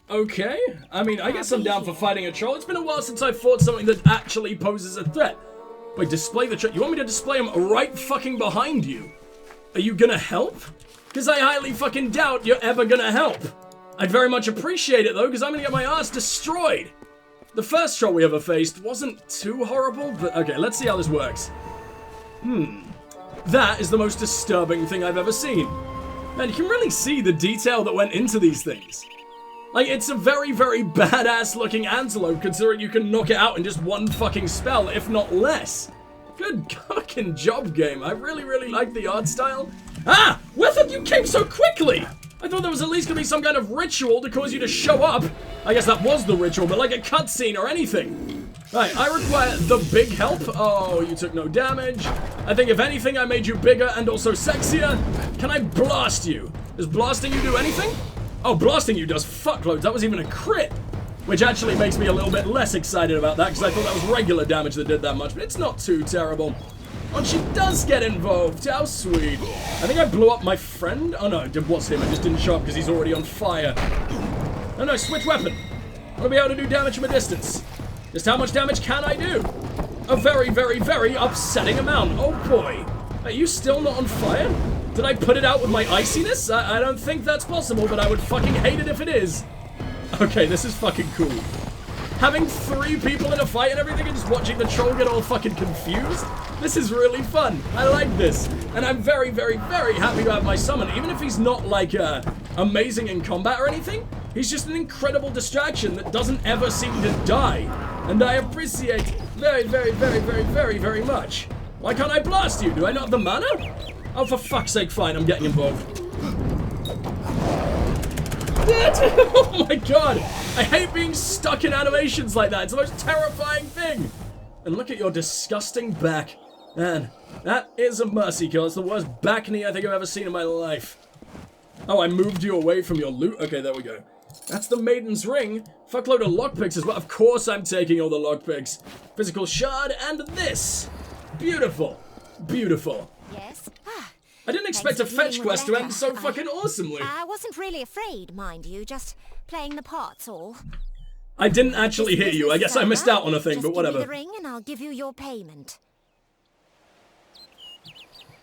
Okay. I mean, I guess I'm down for fighting a troll. It's been a while since I fought something that actually poses a threat. Wait, display the troll? You want me to display him right fucking behind you? Are you gonna help? Because I highly fucking doubt you're ever gonna help. I'd very much appreciate it, though, because I'm gonna get my ass destroyed. The first troll we ever faced wasn't too horrible, but okay, let's see how this works. That is the most disturbing thing I've ever seen. Man, you can really see the detail that went into these things. Like, it's a very, very badass looking antelope, considering you can knock it out in just one fucking spell, if not less. Good fucking job, game. I really, really like the art style. Ah! Where thought you came so quickly? I thought there was at least gonna be some kind of ritual to cause you to show up. I guess that was the ritual, but like a cutscene or anything. Right, I require the big help. Oh, you took no damage. I think if anything, I made you bigger and also sexier. Can I blast you? Does blasting you do anything? Oh, blasting you does fuckloads. That was even a crit. Which actually makes me a little bit less excited about that, because I thought that was regular damage that did that much, but it's not too terrible. Oh, she does get involved. How sweet. I think I blew up my friend. Oh no, it was him. I just didn't show up because he's already on fire. Oh no, switch weapon. I want to be able to do damage from a distance. Just how much damage can I do? A very, very, very upsetting amount. Oh boy. Are you still not on fire? Did I put it out with my iciness? I don't think that's possible, but I would fucking hate it if it is. Okay, this is fucking cool. Having 3 people in a fight and everything and just watching the troll get all fucking confused? This is really fun. I like this. And I'm very, very, very happy to have my summon. Even if he's not, like, amazing in combat or anything, he's just an incredible distraction that doesn't ever seem to die. And I appreciate very, very, very, very, very, very much. Why can't I blast you? Do I not have the mana? Oh, for fuck's sake, fine. I'm getting involved. Oh my god! I hate being stuck in animations like that. It's the most terrifying thing. And look at your disgusting back. Man, that is a mercy kill. It's the worst back knee I think I've ever seen in my life. Oh, I moved you away from your loot? Okay, there we go. That's the Maiden's Ring. Fuckload of lockpicks as well. Of course I'm taking all the lockpicks. Physical shard and this. Beautiful. Beautiful. Yes? I didn't expect a fetch quest to end so fucking awesomely. I wasn't really afraid, mind you, just playing the parts all. I didn't actually hear you. I guess I missed out on a thing, but whatever. Just give me the ring and I'll give you your payment.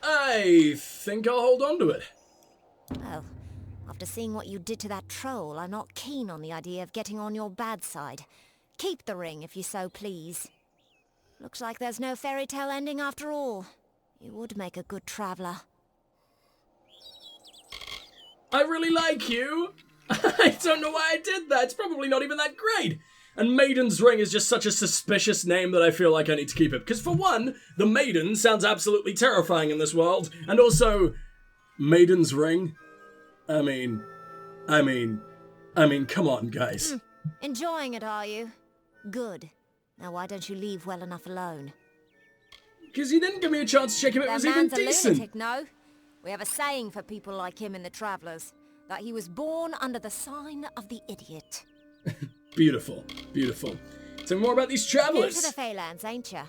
I think I'll hold on to it. Oh, after seeing what you did to that troll, I'm not keen on the idea of getting on your bad side. Keep the ring if you so please. Looks like there's no fairy tale ending after all. You would make a good traveler. I really like you. I don't know why I did that. It's probably not even that great. And Maiden's Ring is just such a suspicious name that I feel like I need to keep it. Because for one, the Maiden sounds absolutely terrifying in this world. And also, Maiden's Ring? I mean, come on, guys. Enjoying it, are you? Good. Now why don't you leave well enough alone? Because you didn't give me a chance to check if it was even decent. Lunatic, no? We have a saying for people like him in the Travellers, that he was born under the sign of the idiot. Beautiful, beautiful. Tell me more about these Travellers. New to the Feylands, ain't ya?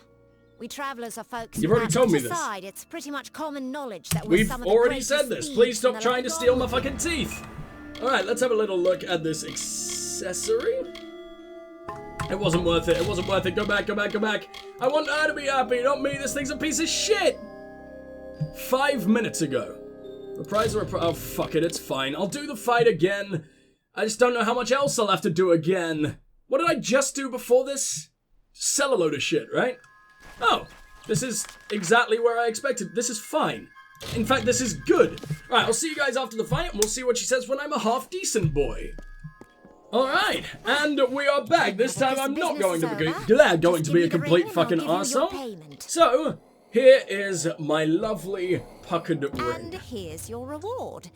We Travellers are folks. You've already told me this. It's pretty much common knowledge that we've already said this. Please stop trying to steal my fucking teeth. All right, let's have a little look at this accessory. It wasn't worth it. It wasn't worth it. Go back, go back, go back. I want her to be happy, not me. This thing's a piece of shit. 5 minutes ago. Reprise or oh, fuck it. It's fine. I'll do the fight again. I just don't know how much else I'll have to do again. What did I just do before this? Sell a load of shit, right? Oh, this is exactly where I expected. This is fine. In fact, this is good. All right, I'll see you guys after the fight, and we'll see what she says when I'm a half-decent boy. Alright, and we are back. This time I'm not going to be a complete fucking arsehole. So, here is my lovely puckered ring. And here's your reward.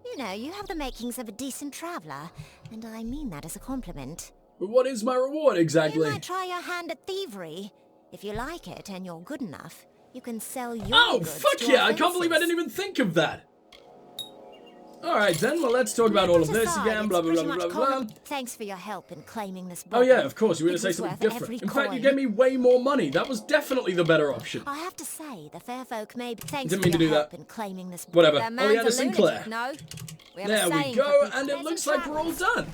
You know, you have the makings of a decent traveller, and I mean that as a compliment. But what is my reward exactly? You might try your hand at thievery. If you like it and you're good enough, you can sell your goods fuck yeah, I can't believe I didn't even think of that. Alright then, well let's talk about all of this again, blah blah blah blah blah. Thanks for your help in claiming this book. Oh yeah, of course, you were going to say something different. In fact, you gave me way more money. That was definitely the better option. I have to say, the fair folk may be thanks Didn't mean for to your do help that. in claiming this book. Whatever. Oleana Sinclair. No? There we go, and it looks like we're all done.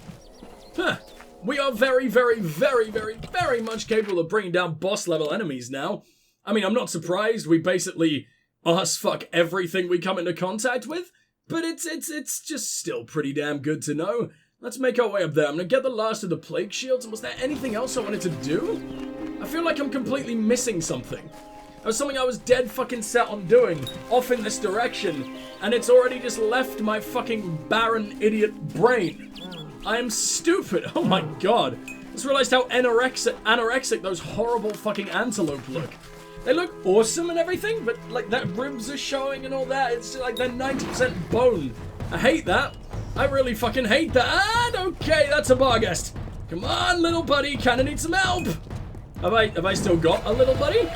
Huh. We are very, very, very, very, very much capable of bringing down boss level enemies now. I mean, I'm not surprised. We basically ass fuck everything we come into contact with, but it's just still pretty damn good to know. Let's make our way up there. I'm gonna get the last of the plague shields, and was there anything else I wanted to do? I feel like I'm completely missing something. There was something I was dead fucking set on doing, off in this direction, and it's already just left my fucking barren idiot brain. I am stupid. Oh my god. I just realized how anorexic those horrible fucking antelope look. They look awesome and everything, but like that ribs are showing and all that. It's just like they're 90% bone. I hate that. I really fucking hate that. And okay, that's a barghest. Come on, little buddy. Kinda need some help. Have I still got a little buddy?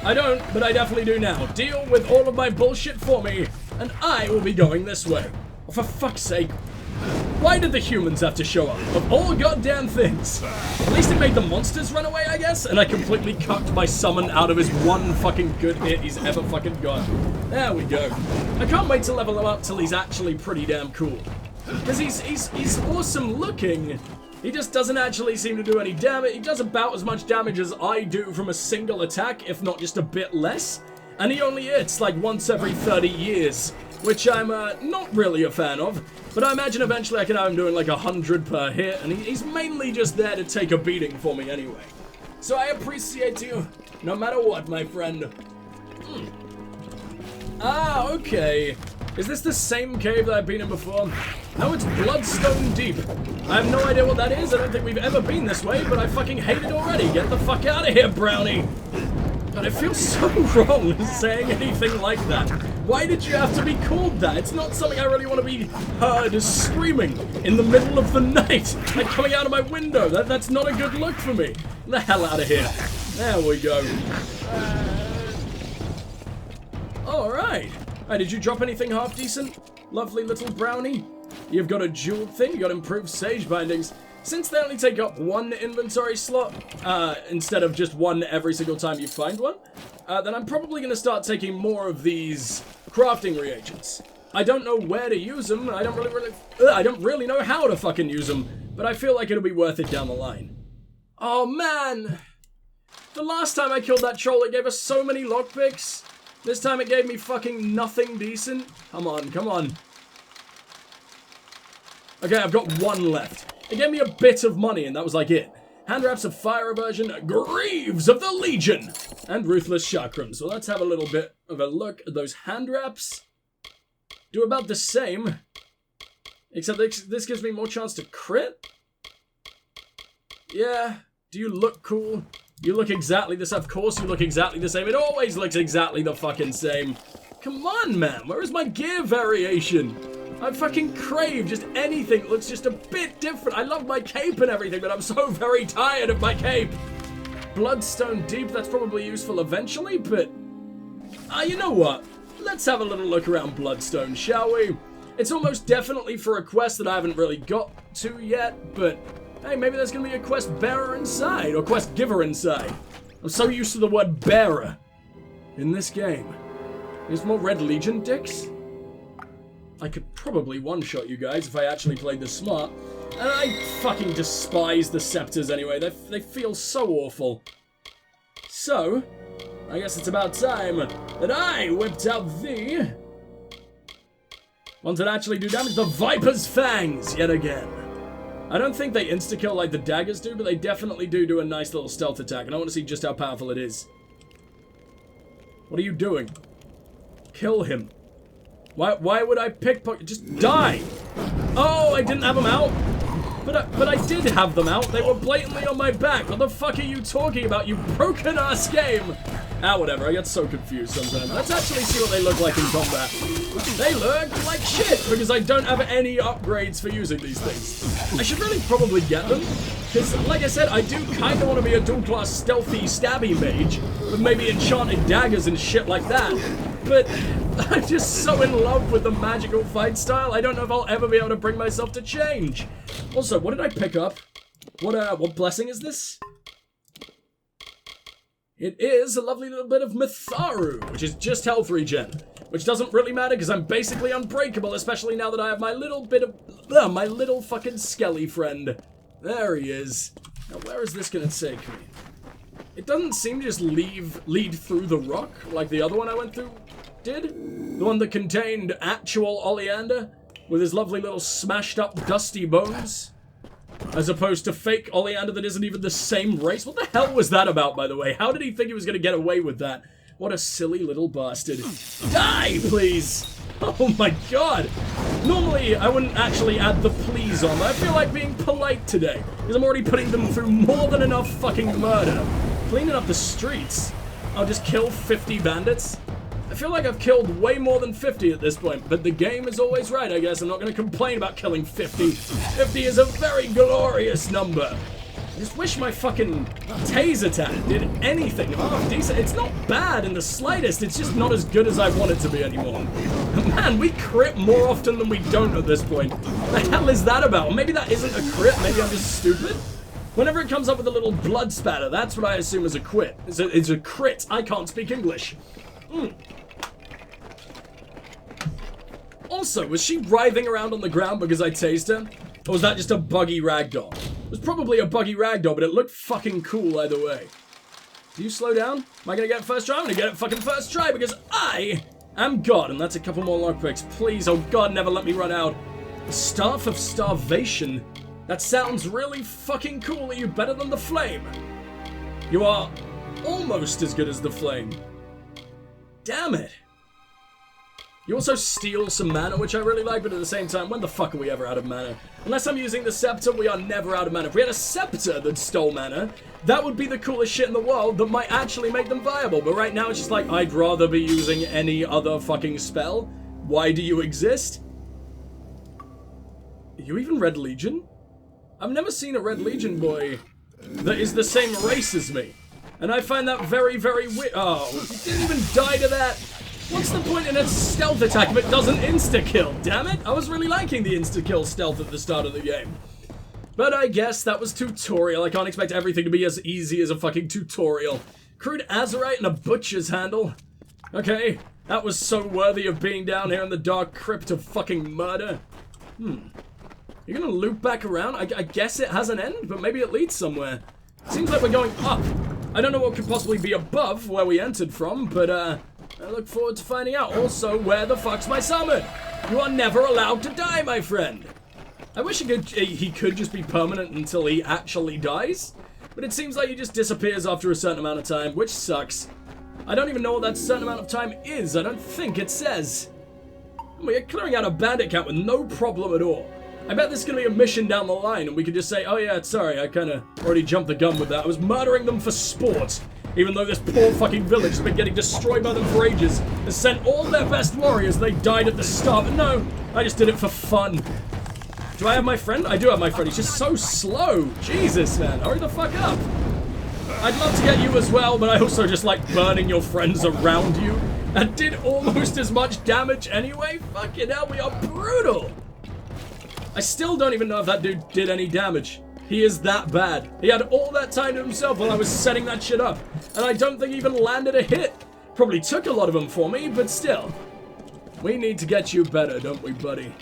I don't, but I definitely do now. Deal with all of my bullshit for me, and I will be going this way. Oh, for fuck's sake. Why did the humans have to show up? Of all goddamn things. At least it made the monsters run away, I guess, and I completely cucked my summon out of his one fucking good hit he's ever fucking got. There we go. I can't wait to level him up till he's actually pretty damn cool. Because he's awesome looking. He just doesn't actually seem to do any damage. He does about as much damage as I do from a single attack, if not just a bit less. And he only hits like once every 30 years, which I'm not really a fan of. But I imagine eventually I can have him doing like 100 per hit, and he's mainly just there to take a beating for me anyway. So I appreciate you, no matter what, my friend. Ah, okay. Is this the same cave that I've been in before? No, it's Bloodstone Deep. I have no idea what that is. I don't think we've ever been this way, but I fucking hate it already. Get the fuck out of here, Brownie. God, it feels so wrong saying anything like that. Why did you have to be called that? It's not something I really want to be heard as screaming in the middle of the night, like coming out of my window. That's not a good look for me. Get the hell out of here. There we go. Alright. Hey, did you drop anything half decent? Lovely little brownie. You've got a jeweled thing, you got improved sage bindings. Since they only take up one inventory slot, instead of just one every single time you find one, then I'm probably going to start taking more of these crafting reagents. I don't know where to use them, I don't really know how to fucking use them, but I feel like it'll be worth it down the line. Oh man! The last time I killed that troll, it gave us so many lockpicks. This time it gave me fucking nothing decent. Come on, come on. Okay, I've got one left. It gave me a bit of money, and that was like it. Hand wraps of fire aversion, Greaves of the Legion, and ruthless chakrams. So let's have a little bit of a look at those hand wraps. Do about the same, except this gives me more chance to crit. Yeah, do you look cool? You look exactly the same. Of course you look exactly the same. It always looks exactly the fucking same. Come on, man. Where is my gear variation? I fucking crave just anything that looks just a bit different. I love my cape and everything, but I'm so very tired of my cape. Bloodstone Deep, that's probably useful eventually, but... you know what? Let's have a little look around Bloodstone, shall we? It's almost definitely for a quest that I haven't really got to yet, but... hey, maybe there's gonna be a quest bearer inside, or quest giver inside. I'm so used to the word bearer in this game. There's more Red Legion dicks? I could probably one-shot you guys if I actually played this smart. And I fucking despise the scepters anyway. They feel so awful. So, I guess it's about time that I whipped out the... ones that actually do damage, the Viper's Fangs, yet again. I don't think they insta-kill like the daggers do, but they definitely do a nice little stealth attack, and I want to see just how powerful it is. What are you doing? Kill him. Why would I pickpocket? Just die! Oh, I didn't have them out? But I did have them out. They were blatantly on my back. What the fuck are you talking about, you broken-ass game? Ah, whatever. I get so confused sometimes. Let's actually see what they look like in combat. They look like shit, because I don't have any upgrades for using these things. I should really probably get them, because, like I said, I do kind of want to be a dual-class stealthy stabby mage, with maybe enchanted daggers and shit like that. But I'm just so in love with the magical fight style, I don't know if I'll ever be able to bring myself to change. Also, what did I pick up? What blessing is this? It is a lovely little bit of Matharu, which is just health regen. Which doesn't really matter because I'm basically unbreakable, especially now that I have my little bit of... my little fucking skelly friend. There he is. Now, where is this gonna take me? It doesn't seem to just lead through the rock like the other one I went through did. The one that contained actual Oleander with his lovely little smashed up dusty bones. As opposed to fake Oleander that isn't even the same race. What the hell was that about, by the way? How did he think he was gonna get away with that? What a silly little bastard. Die, please! Oh my god! Normally, I wouldn't actually add the please on, but I feel like being polite today. Because I'm already putting them through more than enough fucking murder. Cleaning up the streets. I'll just kill 50 bandits. I feel like I've killed way more than 50 at this point, but the game is always right, I guess. I'm not going to complain about killing 50. 50 is a very glorious number. I just wish my fucking tase attack did anything half decent. It's not bad in the slightest, it's just not as good as I want it to be anymore. Man, we crit more often than we don't at this point. The hell is that about? Maybe that isn't a crit, maybe I'm just stupid? Whenever it comes up with a little blood spatter, that's what I assume is a quit. It's a crit. I can't speak English. Also, was she writhing around on the ground because I tased her? Or was that just a buggy ragdoll? It was probably a buggy ragdoll, but it looked fucking cool either way. Do you slow down? Am I gonna get it first try? I'm gonna get it fucking first try because I am God. And that's a couple more lockpicks. Please, oh God, never let me run out. The Staff of Starvation? That sounds really fucking cool. Are you better than the Flame? You are almost as good as the Flame. Damn it. You also steal some mana, which I really like, but at the same time, when the fuck are we ever out of mana? Unless I'm using the Scepter, we are never out of mana. If we had a Scepter that stole mana, that would be the coolest shit in the world that might actually make them viable. But right now, it's just like, I'd rather be using any other fucking spell. Why do you exist? Are you even Red Legion? I've never seen a Red Legion boy that is the same race as me. And I find that very, very weird. Oh, he didn't even die to that. What's the point in a stealth attack if it doesn't insta-kill? Damn it! I was really liking the insta-kill stealth at the start of the game. But I guess that was tutorial. I can't expect everything to be as easy as a fucking tutorial. Crude Azurite and a butcher's handle. Okay, that was so worthy of being down here in the dark crypt of fucking murder. You're gonna loop back around? I guess it has an end, but maybe it leads somewhere. Seems like we're going up. I don't know what could possibly be above where we entered from, but I look forward to finding out. Also, where the fuck's my summon? You are never allowed to die, my friend. I wish he could just be permanent until he actually dies, but it seems like he just disappears after a certain amount of time, which sucks. I don't even know what that certain amount of time is. I don't think it says. We are clearing out a bandit camp with no problem at all. I bet this is going to be a mission down the line, and we could just say, oh yeah, sorry, I kind of already jumped the gun with that. I was murdering them for sport. Even though this poor fucking village has been getting destroyed by them for ages, has sent all their best warriors, they died at the start. But no, I just did it for fun. Do I have my friend? I do have my friend. He's just so slow. Jesus, man. Hurry the fuck up. I'd love to get you as well, but I also just like burning your friends around you. That did almost as much damage anyway. Fucking hell, we are brutal. I still don't even know if that dude did any damage. He is that bad. He had all that time to himself while I was setting that shit up. And I don't think he even landed a hit. Probably took a lot of them for me, but still. We need to get you better, don't we, buddy?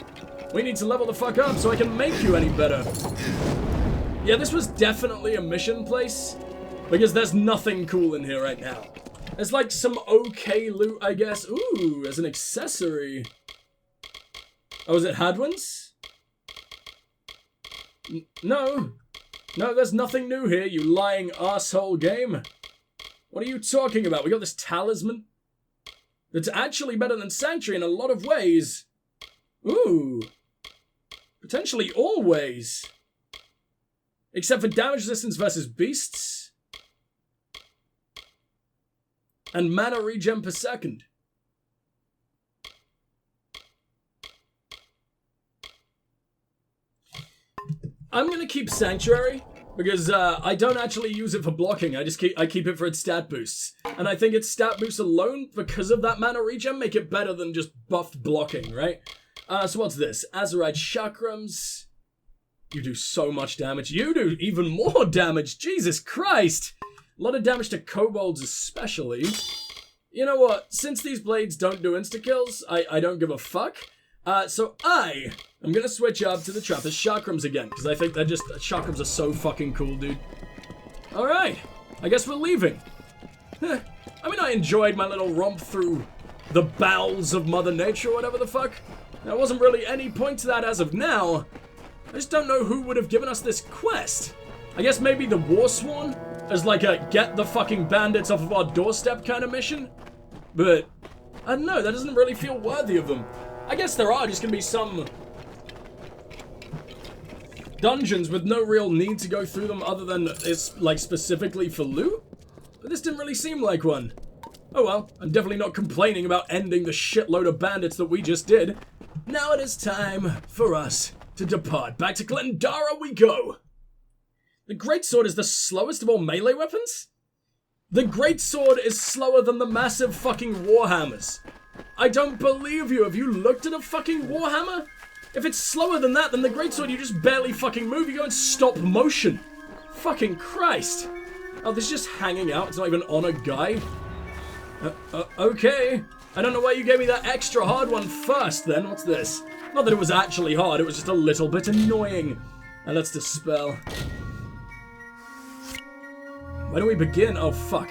We need to level the fuck up so I can make you any better. Yeah, this was definitely a mission place. Because there's nothing cool in here right now. There's like some okay loot, I guess. Ooh, as an accessory. Oh, is it Hadwin's? No. No, there's nothing new here, you lying asshole game. What are you talking about? We got this talisman that's actually better than Sanctuary in a lot of ways. Ooh. Potentially all ways. Except for damage resistance versus beasts. And mana regen per second. I'm gonna keep Sanctuary because I don't actually use it for blocking. I keep it for its stat boosts, and I think its stat boosts alone, because of that mana regen, make it better than just buffed blocking, right? So what's this? Azurite Chakrams. You do so much damage. You do even more damage. Jesus Christ! A lot of damage to kobolds especially. You know what? Since these blades don't do insta-kills, I don't give a fuck. So I am gonna switch up to the Trapper's chakrams again, because I think chakrams are so fucking cool, dude. Alright, I guess we're leaving. I mean, I enjoyed my little romp through the bowels of Mother Nature, or whatever the fuck. There wasn't really any point to that as of now. I just don't know who would have given us this quest. I guess maybe the Warsworn as like a get the fucking bandits off of our doorstep kind of mission. But I don't know, that doesn't really feel worthy of them. I guess there are just gonna be some dungeons with no real need to go through them other than it's like specifically for loot. But this didn't really seem like one. Oh well, I'm definitely not complaining about ending the shitload of bandits that we just did. Now it is time for us to depart. Back to Glendara we go. The greatsword is the slowest of all melee weapons? The greatsword is slower than the massive fucking warhammers. I don't believe you. Have you looked at a fucking warhammer? If it's slower than that, then the greatsword you just barely fucking move. You go in stop motion. Fucking Christ. Oh, this is just hanging out. It's not even on a guy. Okay. I don't know why you gave me that extra hard one first then. What's this? Not that it was actually hard. It was just a little bit annoying. And let's dispel. Where do we begin? Oh, fuck.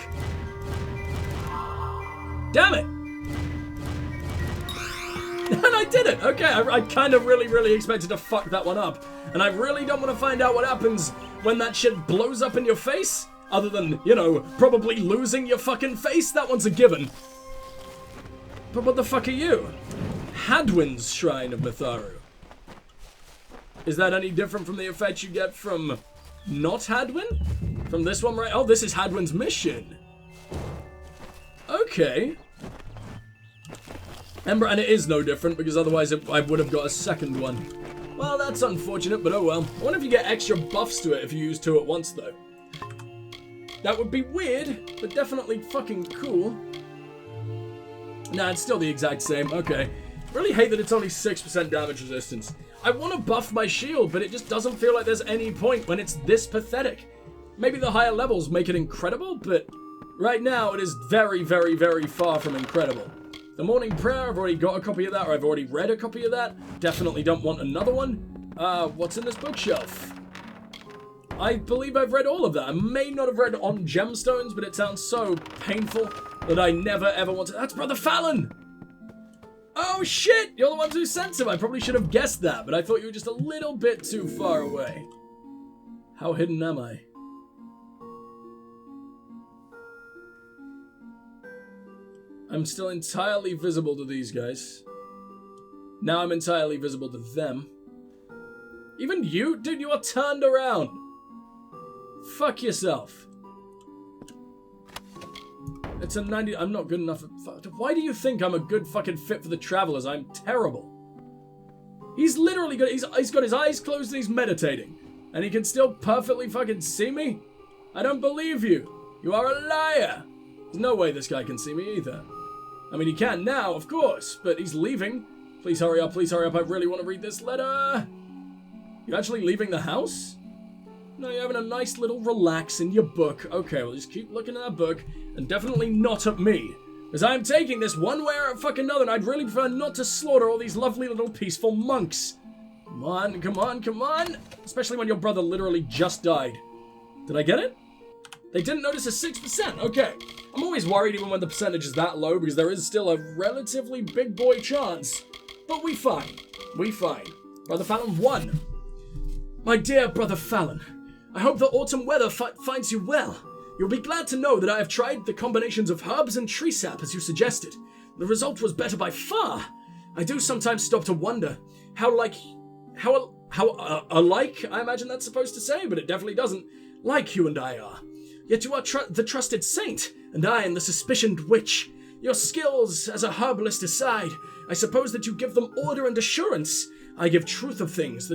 Damn it! And I did it! Okay, I kind of really expected to fuck that one up. And I really don't want to find out what happens when that shit blows up in your face. Other than, you know, probably losing your fucking face. That one's a given. But what the fuck are you? Hadwin's Shrine of Matharu. Is that any different from the effect you get from not Hadwin? From this one, right? Oh, this is Hadwin's mission. Okay. And it is no different, because otherwise I would have got a second one. Well, that's unfortunate, but oh well. I wonder if you get extra buffs to it if you use two at once, though. That would be weird, but definitely fucking cool. Nah, it's still the exact same. Okay. Really hate that it's only 6% damage resistance. I want to buff my shield, but it just doesn't feel like there's any point when it's this pathetic. Maybe the higher levels make it incredible, but right now it is very far from incredible. The Morning Prayer, I've already got a copy of that, or I've already read a copy of that. Definitely don't want another one. What's in this bookshelf? I believe I've read all of that. I may not have read On Gemstones, but it sounds so painful that I never ever want to... That's Brother Fallon! Oh shit! You're the ones who sent him. I probably should have guessed that, but I thought you were just a little bit too far away. How hidden am I? I'm still entirely visible to these guys. Now I'm entirely visible to them. Even you? Dude, you are turned around. Fuck yourself. It's a 90... I'm not good enough. Why do you think I'm a good fucking fit for the Travelers? I'm terrible. He's literally got... He's got his eyes closed and he's meditating. And he can still perfectly fucking see me? I don't believe you. You are a liar. There's no way this guy can see me either. I mean, he can now, of course, but he's leaving. Please hurry up, please hurry up. I really want to read this letter. You actually leaving the house? No, you're having a nice little relax in your book. Okay, well, just keep looking at that book, and definitely not at me. Because I'm taking this one way or fucking another, and I'd really prefer not to slaughter all these lovely little peaceful monks. Come on, come on, come on. Especially when your brother literally just died. Did I get it? They didn't notice a 6%. Okay. I'm always worried even when the percentage is that low because there is still a relatively big boy chance. But we fine. We fine. Brother Fallon 1. My dear Brother Fallon, I hope the autumn weather finds you well. You'll be glad to know that I have tried the combinations of herbs and tree sap as you suggested. The result was better by far. I do sometimes stop to wonder how alike, I imagine that's supposed to say, but it definitely doesn't, like you and I are. Yet you are the trusted saint, and I am the suspicioned witch. Your skills as a herbalist aside, I suppose that you give them order and assurance. I give truth of things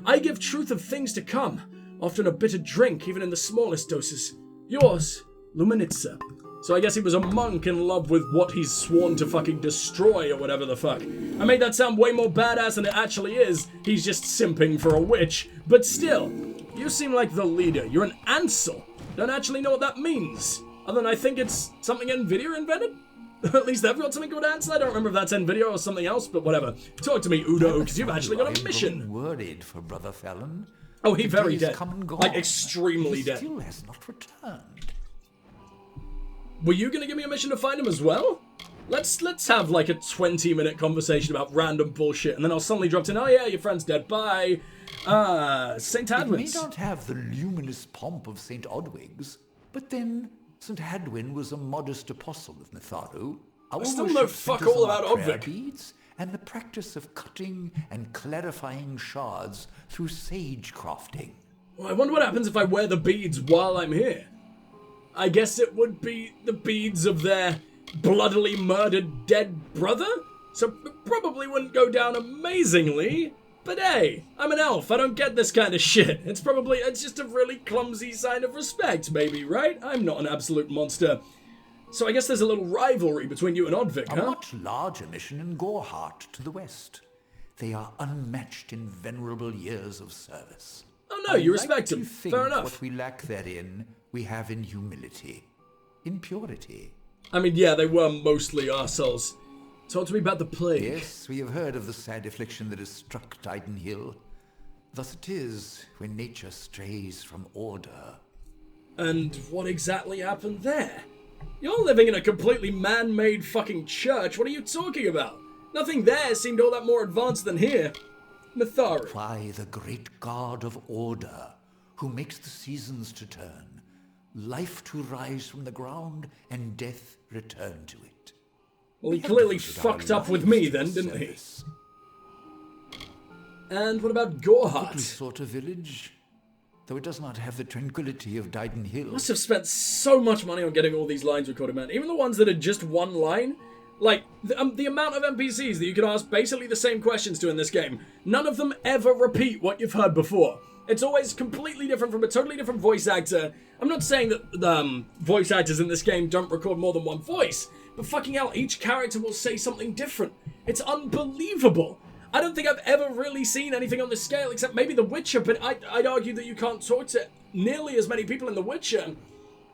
I give truth of things to come, often a bitter drink, even in the smallest doses. Yours, Luminitsa. So I guess he was a monk in love with what he's sworn to fucking destroy or whatever the fuck. I made that sound way more badass than it actually is. He's just simping for a witch. But still, you seem like the leader. You're an Ansel. Don't actually know what that means. Other than I think it's something NVIDIA invented? At least they've got something good to answer. I don't remember if that's in video or something else, but whatever. Talk to me, Udo, because you've actually got a mission. I'm worried for Brother Fallon. Oh, he's very dead. Come and gone. Like, extremely dead. He still has not returned. Were you going to give me a mission to find him as well? Let's have like a 20-minute conversation about random bullshit, and then I'll suddenly drop in, oh yeah, your friend's dead, bye. St. Hadwin's. It may not have the luminous pomp of St. Odwig's, but then St. Hadwin was a modest apostle of Matharu. I still know fuck all about Odwig. Beads and the practice of cutting and clarifying shards through sage crafting. Well, I wonder what happens if I wear the beads while I'm here. I guess it would be the beads of their bloodily murdered dead brother? So it probably wouldn't go down amazingly. But hey, I'm an elf, I don't get this kind of shit. It's just a really clumsy sign of respect, maybe, right? I'm not an absolute monster. So I guess there's a little rivalry between you and Odvik, huh? A much larger mission in Gorehart to the west. They are unmatched in venerable years of service. Oh no, you respect them. Fair enough. What we lack therein, we have in humility, in purity. I mean, yeah, they were mostly arseholes. Talk to me about the plague. Yes, we have heard of the sad affliction that has struck Dyden Hill. Thus it is when nature strays from order. And what exactly happened there? You're living in a completely man-made fucking church. What are you talking about? Nothing there seemed all that more advanced than here. Matharu. Why, the great god of order, who makes the seasons to turn, life to rise from the ground, and death return to it. Well, he clearly fucked up with me then, didn't he? And what about Gorehart? Goodly sort of village, though it does not have the tranquility of Dyden Hill. Must have spent so much money on getting all these lines recorded, man. Even the ones that are just one line. Like, the amount of NPCs that you could ask basically the same questions to in this game, none of them ever repeat what you've heard before. It's always completely different from a totally different voice actor. I'm not saying that the voice actors in this game don't record more than one voice, but fucking hell, each character will say something different. It's unbelievable. I don't think I've ever really seen anything on this scale, except maybe The Witcher, but I'd argue that you can't talk to nearly as many people in The Witcher.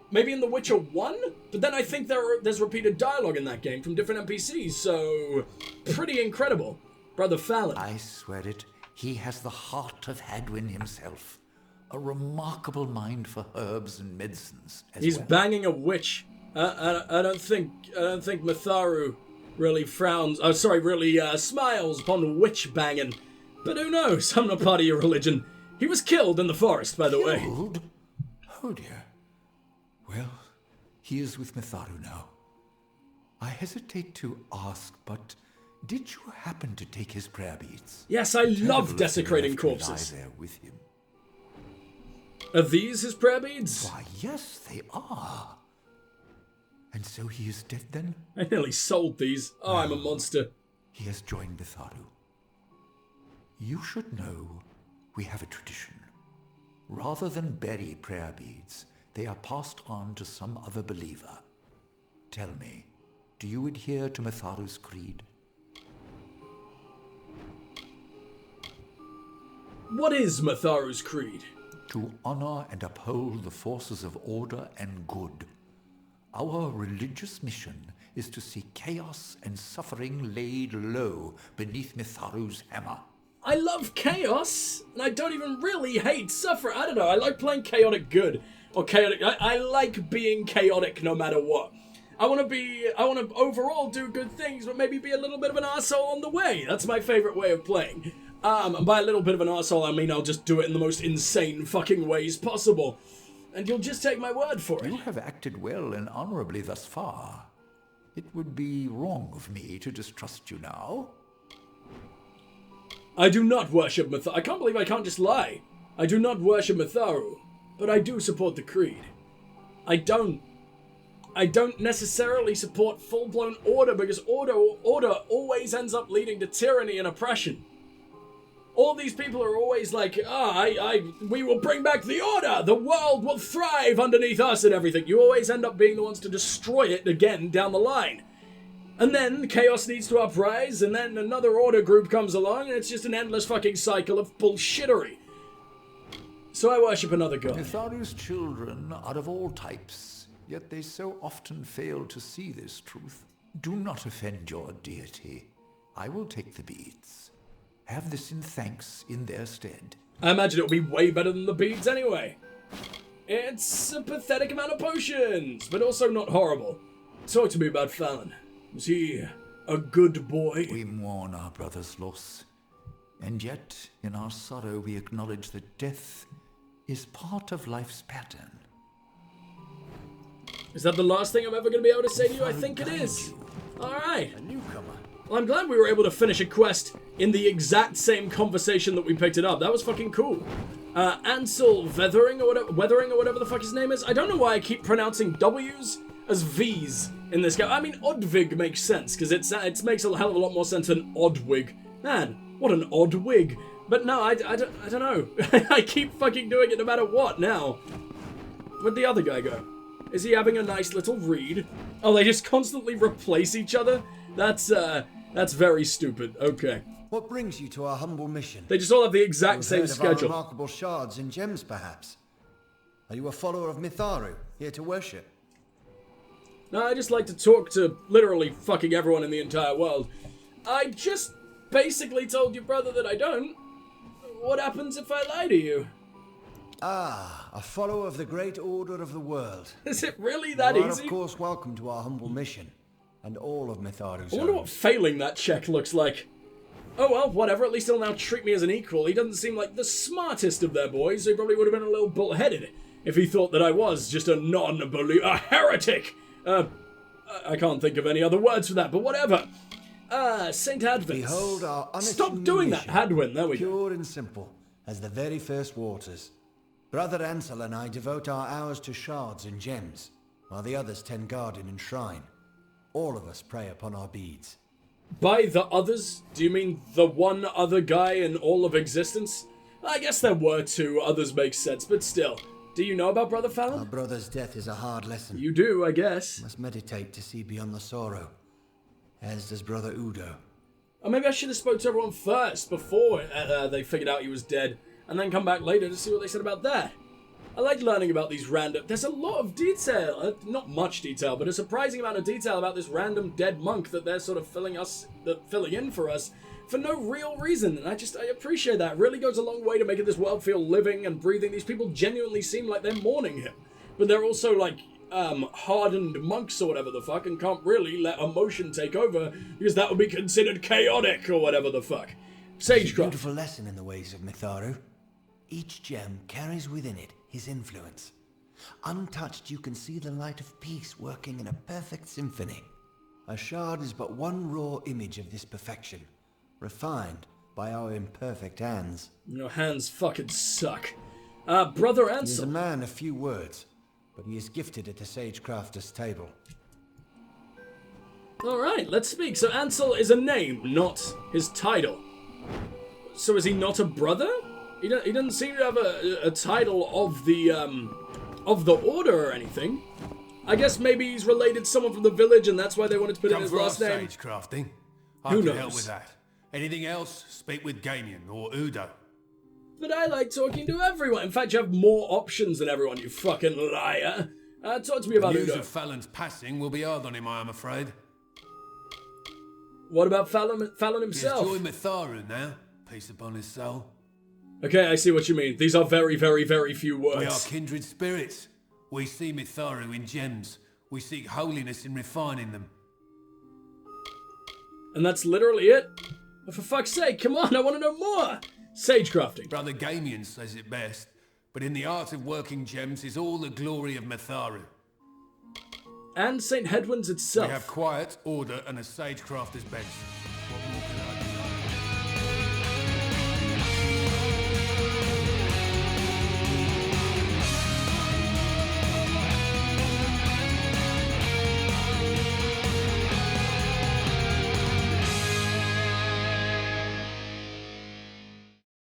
Maybe in The Witcher 1? But then I think there's repeated dialogue in that game from different NPCs, so pretty incredible. Brother Fallon. I swear it, he has the heart of Hadwin himself. A remarkable mind for herbs and medicines as He's well. banging a witch. I don't think Matharu really frowns. Oh, sorry, really smiles upon witch banging. But who knows? I'm not part of your religion. He was killed in the forest, by the way. Killed? Oh dear. Well, he is with Matharu now. I hesitate to ask, but did you happen to take his prayer beads? Yes, I love Terrible desecrating if he left to corpses. lie there with him. Are these his prayer beads? Why, yes, they are. And so he is dead then? I nearly sold these. Oh, I'm a monster. He has joined Matharu. You should know we have a tradition. Rather than bury prayer beads, they are passed on to some other believer. Tell me, do you adhere to Matharu's creed? What is Matharu's creed? To honor and uphold the forces of order and good. Our religious mission is to see chaos and suffering laid low beneath Matharu's hammer. I love chaos, and I don't even really hate suffering. I don't know, I like playing chaotic good. Or chaotic, I like being chaotic no matter what. I want to overall do good things, but maybe be a little bit of an arsehole on the way. That's my favorite way of playing. And by a little bit of an arsehole, I mean I'll just do it in the most insane fucking ways possible. And you'll just take my word for it. You have acted well and honorably thus far. It would be wrong of me to distrust you now. I do not worship Matharu. I can't believe I can't just lie. I do not worship Matharu, but I do support the creed. I don't necessarily support full-blown order, because order always ends up leading to tyranny and oppression. All these people are always like, we will bring back the order, the world will thrive underneath us and everything. You always end up being the ones to destroy it again down the line. And then chaos needs to uprise, and then another order group comes along, and it's just an endless fucking cycle of bullshittery. So I worship another god. Matharu's children are of all types, yet they so often fail to see this truth. Do not offend your deity. I will take the beads. Have this in thanks in their stead. I imagine it'll be way better than the beads anyway. It's a pathetic amount of potions, but also not horrible. Talk to me about Fallon. Was he a good boy? We mourn our brother's loss, and yet in our sorrow we acknowledge that death is part of life's pattern. Is that the last thing I'm ever going to be able to say to you? I think it is. Alright. A newcomer. Well, I'm glad we were able to finish a quest in the exact same conversation that we picked it up. That was fucking cool. Ansel Weathering or whatever the fuck his name is. I don't know why I keep pronouncing W's as V's in this game. I mean, Oddvig makes sense, because it makes a hell of a lot more sense than Oddwig. Man, what an odd wig. But no, I don't know. I keep fucking doing it no matter what now. Where'd the other guy go? Is he having a nice little read? Oh, they just constantly replace each other? That's very stupid. Okay. What brings you to our humble mission? They just all have the exact You've same heard of our schedule. remarkable shards and gems, perhaps? Are you a follower of Matharu, here to worship? No, I just like to talk to literally fucking everyone in the entire world. I just basically told your brother that I don't. What happens if I lie to you? Ah, a follower of the great order of the world. Is it really that You are, easy? of course, welcome to our humble mission, and all of Matharu's I wonder own. what failing that check looks like. Oh well, whatever, at least he'll now treat me as an equal. He doesn't seem like the smartest of their boys, so he probably would have been a little bull-headed if he thought that I was just a non-believer, a heretic! I can't think of any other words for that, but whatever. Saint Hadwin. Behold our Stop unassuming doing that, mission, Hadwin, there we go. pure and simple, as the very first waters. Brother Ansel and I devote our hours to shards and gems, while the others tend garden and shrine. All of us pray upon our beads. By the others, do you mean the one other guy in all of existence? I guess there were two, others make sense, but still. Do you know about Brother Our Fallon? brother's death is a hard lesson. You do, I guess. Must meditate to see beyond the sorrow, as does Brother Udo. Or maybe I should have spoke to everyone first, before they figured out he was dead, and then come back later to see what they said about that. I like learning about these random... There's a lot of detail. Not much detail, but a surprising amount of detail about this random dead monk that they're sort of filling in for us for no real reason. And I appreciate that. It really goes a long way to making this world feel living and breathing. These people genuinely seem like they're mourning him. But they're also like, hardened monks or whatever the fuck, and can't really let emotion take over, because that would be considered chaotic or whatever the fuck. It's a Sagecraft. beautiful lesson in the ways of Matharu. Each gem carries within it his influence. Untouched, you can see the light of peace working in a perfect symphony. A shard is but one raw image of this perfection, refined by our imperfect hands. Your hands fucking suck. Brother He is a Ansel. man of few words, but he is gifted at the Sagecrafter's table. Alright, let's speak. So Ansel is a name, not his title. So is he not a brother? He doesn't seem to have a title of the order or anything. I guess maybe he's related to someone from the village and that's why they wanted to put in his last name. Sage crafting. I Who can knows? help with that. Anything else? Speak with Gamian or Udo. But I like talking to everyone. In fact, you have more options than everyone, you fucking liar. Talk to me about News Udo. of Fallon's passing will be hard on him, I am afraid. What about Fallon He has himself? joined Matharu now. Peace upon his soul. Okay, I see what you mean. These are very, very, very few words. We are kindred spirits. We see Matharu in gems. We seek holiness in refining them. And that's literally it? Oh, for fuck's sake, come on, I want to know more! Sagecrafting. Brother Gamian says it best, but in the art of working gems is all the glory of Matharu. And St. Hedwin's We itself. have quiet, order, and a sagecrafter's bench.